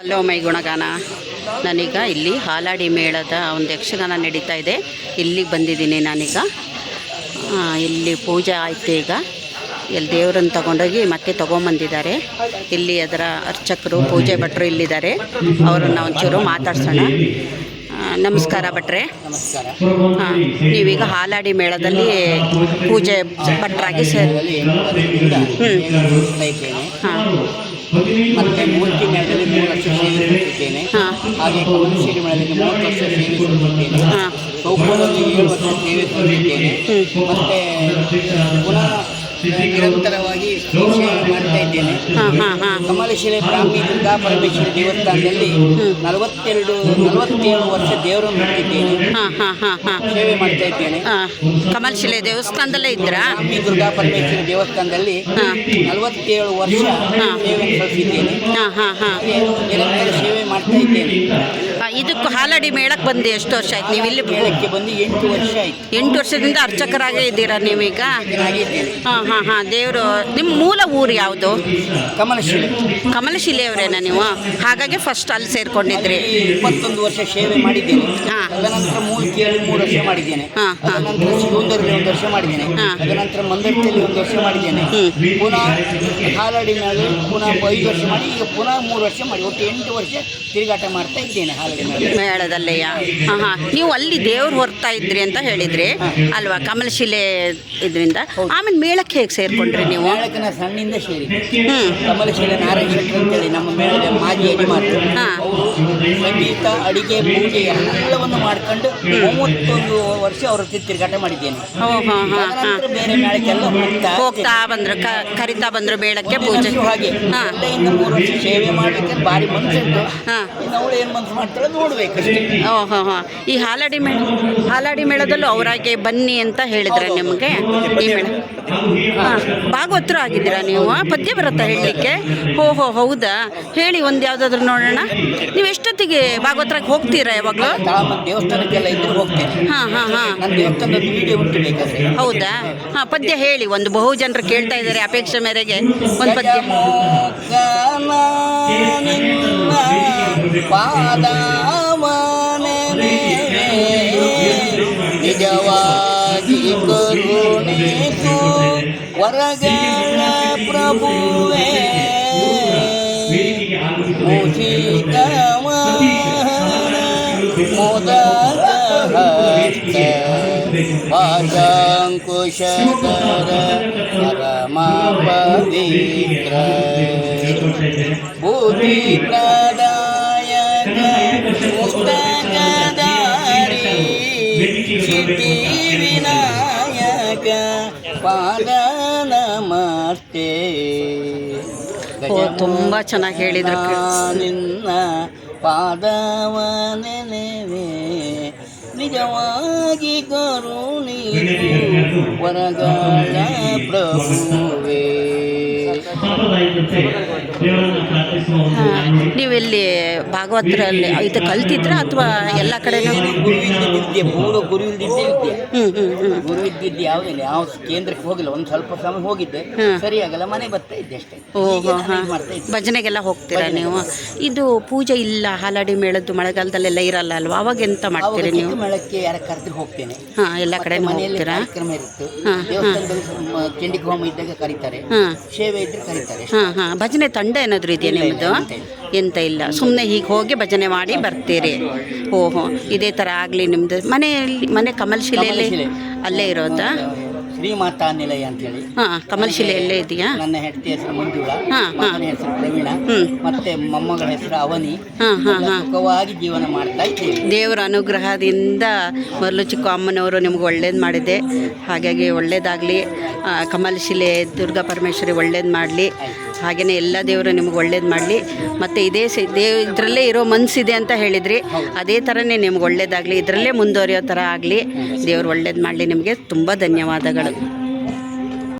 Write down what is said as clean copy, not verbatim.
Hello my ಗುಣಗಾನ. ನಾನೀಗ ಇಲ್ಲಿ ಹಾಲಾಡಿ ಮೇಳದ ಒಂದು ಯಕ್ಷಗಾನ ನಡೀತಾ ಇದೆ, ಇಲ್ಲಿಗೆ ಬಂದಿದ್ದೀನಿ ನಾನೀಗ. ಇಲ್ಲಿ ಪೂಜೆ ಆಯಿತು. ಈಗ ಇಲ್ಲಿ ದೇವರನ್ನು ತಗೊಂಡೋಗಿ ಮತ್ತೆ ತೊಗೊಂಬಂದಿದ್ದಾರೆ. ಇಲ್ಲಿ ಅದರ ಅರ್ಚಕರು ಪೂಜೆ ಭಟ್ರು ಇಲ್ಲಿದ್ದಾರೆ, ಅವರನ್ನು ಒಂಚೂರು ಮಾತಾಡ್ಸೋಣ. ನಮಸ್ಕಾರ ಭಟ್ರೆ. ನಮಸ್ಕಾರ. ಹಾಂ, ನೀವೀಗ ಹಾಲಾಡಿ ಮೇಳದಲ್ಲಿ ಪೂಜೆ ಭಟ್ರಾಗಿ ಹಾಂ, ಮತ್ತು ಮೂರ್ತಿ ಮೇಳದಲ್ಲಿ 3 ವರ್ಷ ಸೇವೆ ಸಲ್ಲಿಸಿದ್ದೇನೆ. ಹಾಗೆ ಕಮಲಶ್ರೀ ಮೇಳದಲ್ಲಿ 30 ವರ್ಷ ಸೇವೆ ಸಲ್ಲಿಸಿದ್ದೇನೆ. ಚೌಕೋದಲ್ಲಿ 7 ವರ್ಷ ಸೇವೆ ಸಲ್ಲಿಸಿದ್ದೇನೆ. ಮತ್ತು ಪುನಃ ನಿರಂತರವಾಗಿ ಸೇವೆ ಮಾಡ್ತಾ ಇದ್ದೇನೆ. ಕಮಲಶಿಲೆ ಬ್ರಾಹ್ಮಿ ದುರ್ಗಾ ಪರಮೇಶ್ವರಿ ದೇವಸ್ಥಾನದಲ್ಲಿ 47 ವರ್ಷ ದೇವರನ್ನು ನೋಡ್ತಿದ್ದೇನೆ, ಸೇವೆ ಮಾಡ್ತಾ ಇದ್ದೇನೆ. ಕಮಲಶಿಲೆ ದೇವಸ್ಥಾನದಲ್ಲೇ ಇದ್ರಾ? ಬ್ರಾಹ್ಮಿ ದುರ್ಗಾ ಪರಮೇಶ್ವರಿ ದೇವಸ್ಥಾನದಲ್ಲಿ 47 ವರ್ಷ ಸೇವೆ ಸಲ್ಲಿಸಿದ್ದೇನೆ. ನಿರಂತರ ಸೇವೆ ಮಾಡ್ತಾ ಇದ್ದೇನೆ. ಇದಕ್ಕೂ ಹಾಲಾಡಿ ಮೇಳಕ್ಕೆ ಬಂದು ಎಷ್ಟು ವರ್ಷ ಆಯ್ತು? ನೀವು ಇಲ್ಲಿ ಮೇಳಕ್ಕೆ ಬಂದು 8 ವರ್ಷ ಆಯ್ತು. 8 ವರ್ಷದಿಂದ ಅರ್ಚಕರಾಗೇ ಇದ್ದೀರಾ ನೀವೀಗ? ಹಾಂ ಹಾಂ ಹಾಂ. ದೇವರು ನಿಮ್ಮ ಮೂಲ ಊರು ಯಾವುದು? ಕಮಲಶಿಲೆ. ಕಮಲಶಿಲೆಯವರೇನಾ ನೀವು? ಹಾಗಾಗಿ ಫಸ್ಟ್ ಅಲ್ಲಿ ಸೇರ್ಕೊಂಡಿದ್ರಿ. 21 ವರ್ಷ ಸೇವೆ ಮಾಡಿದ್ದೇನೆ. ತದನಂತರ ಮೂಲ್ಕಿಯಲ್ಲಿ 3 ವರ್ಷ ಮಾಡಿದ್ದೇನೆ. ತದನಂತರ ಶಿವೂಂದರಲ್ಲಿ 1 ವರ್ಷ ಮಾಡಿದ್ದೇನೆ. ತದನಂತರ ಮಂದಟ್ಟಿಯಲ್ಲಿ 1 ವರ್ಷ ಮಾಡಿದ್ದೇನೆ. ಪುನಃ ಹಾಲಾಡಿ ಮೇಲೆ ಪುನಃ 5 ವರ್ಷ ಮಾಡಿ, ಈಗ ಪುನಃ 3 ವರ್ಷ ಮಾಡಿ, ಒಟ್ಟು 8 ವರ್ಷ ತಿರುಗಾಟ ಮಾಡ್ತಾ ಇದ್ದೇನೆ ಹಾಲಾಡಿ ಮೇಳದಲ್ಲಯ್ಯ. ಹಾಂ ಹಾಂ. ನೀವು ಅಲ್ಲಿ ದೇವ್ರು ಹೊರ್ತಾ ಇದ್ರಿ ಅಂತ ಹೇಳಿದ್ರಿ ಅಲ್ವಾ, ಕಮಲಶಿಲೆ ಇದರಿಂದ. ಆಮೇಲೆ ಮೇಳಕ್ಕೆ ಹೇಗೆ ಸೇರ್ಕೊಂಡ್ರಿ ನೀವು? ಮೇಳಕ್ಕೆ ನಾನು ಸಣ್ಣಿಂದ ಸೇರಿ ಕಮಲಶಿಲೆ ನಾರಾಯಣ ಶೆಟ್ಟರ್ ಅಂತೇಳಿ ನಮ್ಮ ಮೇಳದ ಮಾಜಿ ಯಜಮಾನರು. ಅವರು ಸಂಗೀತ, ಅಡಿಗೆ, ಪೂಜೆ ಎಲ್ಲವನ್ನು ಮಾಡ್ಕೊಂಡು 31 ವರ್ಷ ಅವರ ತಿರುಗಾಟ ಮಾಡಿದ್ದೇನೆ. ಬೇರೆ ಮೇಳಕ್ಕೆಲ್ಲ ಹೋಗ್ತಾ ಬಂದ್ರು, ಕರಿತಾ ಬಂದ್ರು ಮೇಳಕ್ಕೆ ಪೂಜೆ. ಹಾಗೆ 2 ವರ್ಷ ಸೇವೆ ಮಾಡಲಿಕ್ಕೆ ಭಾರಿ ಮನಸ್ಸುಂಟು. ಅವಳು ಏನು ಮನಸ್ಸು ಮಾಡ್ತಾಳೆ ನೋಡ್ಬೇಕಷ್ಟೇ. ಓಹೋ ಹಾಂ. ಈ ಹಾಲಾಡಿ ಮೇಳದಲ್ಲೂ ಅವರಾಗೆ ಬನ್ನಿ ಅಂತ ಹೇಳಿದ್ರೆ ನಿಮಗೆ ಈ ಮೇಳ? ಹಾಂ, ಭಾಗವತರು ಆಗಿದ್ದೀರಾ ನೀವು? ಪದ್ಯ ಬರುತ್ತಾ ಹೇಳಲಿಕ್ಕೆ? ಓಹೋ ಹೌದಾ, ಹೇಳಿ ಒಂದು ಯಾವುದಾದ್ರೂ ನೋಡೋಣ. ನೀವು ಎಷ್ಟೊತ್ತಿಗೆ ಭಾಗವತರಾಗಿ ಹೋಗ್ತೀರಾ ಯಾವಾಗಲೂ? ದೇವಸ್ಥಾನಕ್ಕೆಲ್ಲ ಇದ್ದು ಹೋಗ್ತೇನೆ. ಹಾಂ ಹಾಂ ಹಾಂ. ನನ್ನ ದೇವಸ್ಥಾನದ ವಿಡಿಯೋ ಉಂಟು ಬೇಕಾದ್ರೆ. ಹೌದಾ? ಹಾಂ, ಪದ್ಯ ಹೇಳಿ. ಒಂದು ಬಹು ಜನರು ಕೇಳ್ತಾ ಇದ್ದಾರೆ ಅಪೇಕ್ಷೆ ಮೇರೆಗೆ ಒಂದು ಪದ್ಯ. ನಿಜವಾಗಿ ಕರುಣಿಸು ವರಗಳ ಪ್ರಭುವೇ, ಮುಚಿತ ಮೋದಕ ಹಸ್ತ ಪಾಶಂಕುಶಧರ ಪರಮ ಪವಿತ್ರ ಬುದ್ಧಿ ಪ್ರದಾಯಕ ಮುಕ್ತಗದಾರಿ ಸಿದ್ಧಿ ವಿನಾಯಕ ಪಾದ ನಮಸ್ತೆ. ತುಂಬ ಚೆನ್ನಾಗಿ ಹೇಳಿದ್ರು. ನಿನ್ನ ಪಾದವ ನೆನೆವೆ, ನಿಜವಾಗಿ ಕರುಣಿಸು ವರಗಳ ಪ್ರಭುವೇ. ನೀವೆಲ್ಲಿ ಭಾಗವತರಲ್ಲಿ ಇದು ಕಲ್ತಿದ್ರ ಅಥವಾ ಎಲ್ಲ ಕಡೆನೂ? ಗುರುವಿದ್ದಿದ್ದೆ, ಪೂರ್ವ ಗುರುವಿದ್ದಿದ್ದೆ ವಿದ್ಯೆ. ಗುರುವಿದ್ದಿದ್ದು ಯಾವುದಿಲ್ಲ, ಯಾವ ಕೇಂದ್ರಕ್ಕೆ ಹೋಗಿಲ್ಲ. ಒಂದು ಸ್ವಲ್ಪ ಸಮಯ ಹೋಗಿದ್ದೆ, ಸರಿಯಾಗಲ್ಲ, ಮನೆ ಬರ್ತಾ ಇದ್ದೆ ಅಷ್ಟೇ. ಓಹೋ ಹಾಂ. ಭಜನೆಗೆಲ್ಲ ಹೋಗ್ತೀರಾ ನೀವು? ಇದು ಪೂಜೆ ಇಲ್ಲ ಹಾಲಾಡಿ ಮೇಳದ್ದು ಮಳೆಗಾಲದಲ್ಲೆಲ್ಲ ಇರಲ್ಲ ಅಲ್ವಾ, ಅವಾಗ ಎಂತ ಮಾಡ್ತೀರಿ ನೀವು? ಮೇಳಕ್ಕೆ ಯಾರ ಕರೆದ್ರೆ ಹೋಗ್ತೇನೆ. ಹಾಂ, ಎಲ್ಲ ಕಡೆ ಹೋಗ್ತೀರಾ? ಕಾರ್ಯಕ್ರಮ ಇರುತ್ತೆ, ದೇವಸ್ಥಾನದಲ್ಲಿ ಚಂಡಿಕ ಹೋಮ ಇದ್ದಾಗ ಕರೀತಾರೆ, ಸೇವೆ ಇದ್ರೆ ಕರೀತಾರೆ. ಹಾಂ ಹಾಂ. ಭಜನೆ ತಂಡ ಏನಾದರೂ ಇದೆಯಾ ನಿಮ್ಮದು? ಎಂತ ಇಲ್ಲ, ಸುಮ್ಮನೆ ಹೀಗೆ ಹೋಗಿ ಭಜನೆ ಮಾಡಿ ಬರ್ತೀರಿ. ಓಹೋ, ಇದೇ ಥರ ಆಗಲಿ ನಿಮ್ಮದು. ಮನೆ ಕಮಲಶಿಲೆಯಲ್ಲಿ ಅಲ್ಲೇ ಇರೋದಾ? ಶ್ರೀಮಾತಾ ನಿಲಯ ಅಂತೇಳಿ. ಹಾಂ, ಕಮಲಶಿಲೆಯಲ್ಲೇ ಇದೆಯಾ? ನನ್ನ ಹೆಂಡತಿ ಹೆಸರು ಮಂಜುಳ, ಮಗನ ಹೆಸರು ಪ್ರವೀಣ, ಮತ್ತೆ ಮೊಮ್ಮಗಳ ಹೆಸರು ಅವನಿ. ಸುಖವಾಗಿ ಜೀವನ ಮಾಡ್ತಾ ಇದ್ದೇವೆ ದೇವರ ಅನುಗ್ರಹದಿಂದ. ಮೊದಲು ಚಿಕ್ಕ ಅಮ್ಮನವರು ನಿಮ್ಗೆ ಒಳ್ಳೇದು ಮಾಡಿದೆ, ಹಾಗಾಗಿ ಒಳ್ಳೇದಾಗಲಿ. ಕಮಲಶಿಲೆ ದುರ್ಗಾ ಪರಮೇಶ್ವರಿ ಒಳ್ಳೇದು ಮಾಡಲಿ, ಹಾಗೆಯೇ ಎಲ್ಲ ದೇವರು ನಿಮ್ಗೆ ಒಳ್ಳೇದು ಮಾಡಲಿ. ಮತ್ತು ಇದೇ ಇದರಲ್ಲೇ ಇರೋ ಮನಸ್ಸಿದೆ ಅಂತ ಹೇಳಿದ್ರಿ, ಅದೇ ಥರನೇ ನಿಮ್ಗೆ ಒಳ್ಳೇದಾಗಲಿ, ಇದರಲ್ಲೇ ಮುಂದುವರಿಯೋ ಥರ ಆಗಲಿ. ದೇವರು ಒಳ್ಳೇದು ಮಾಡಲಿ. ನಿಮಗೆ ತುಂಬ ಧನ್ಯವಾದಗಳು.